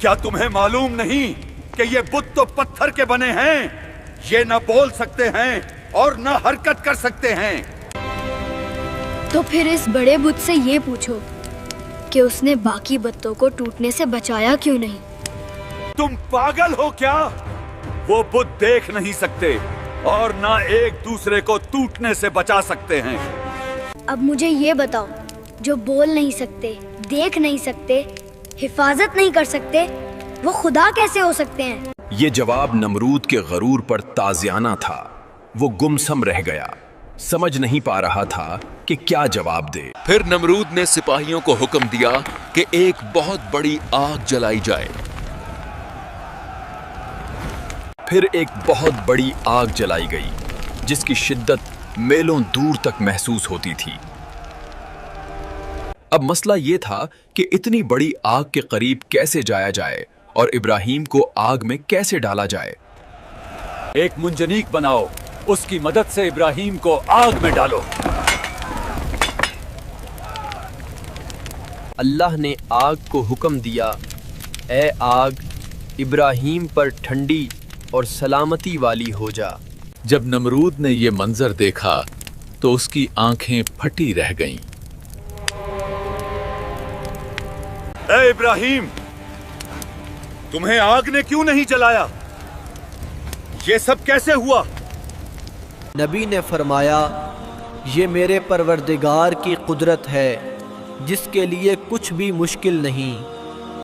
क्या तुम्हें मालूम नहीं कि ये बुत तो पत्थर के बने हैं? ये न बोल सकते हैं और न हरकत कर सकते हैं। तो फिर इस बड़े बुत से ये पूछो कि उसने बाकी बुतों को टूटने से बचाया क्यों नहीं? तुम पागल हो क्या? वो बुत देख नहीं सकते और न एक दूसरे को टूटने से बचा सकते हैं। अब मुझे ये बताओ, जो बोल नहीं सकते, देख नहीं सकते, हिफाजत नहीं कर सकते, वो खुदा कैसे हो सकते हैं? ये जवाब नमरूद के गरूर पर ताज़ियाना था। वो गुमसम रह गया, समझ नहीं पा रहा था कि क्या जवाब दे। फिर नमरूद ने सिपाहियों को हुक्म दिया कि एक बहुत बड़ी आग जलाई जाए। फिर एक बहुत बड़ी आग जलाई गई, जिसकी शिद्दत मीलों दूर तक महसूस होती थी। अब मसला ये था कि इतनी बड़ी आग के करीब कैसे जाया जाए और इब्राहिम को आग में कैसे डाला जाए। एक मुंजनीक बनाओ, उसकी मदद से इब्राहिम को आग में डालो। अल्लाह ने आग को हुक्म दिया, ए आग, इब्राहिम पर ठंडी और सलामती वाली हो जा। जब नमरूद ने ये मंजर देखा तो उसकी आंखें फटी रह गईं। ए इब्राहिम, तुम्हें आग ने क्यों नहीं जलाया? ये सब कैसे हुआ? नबी ने फरमाया, ये मेरे परवरदिगार की कुदरत है, जिसके लिए कुछ भी मुश्किल नहीं।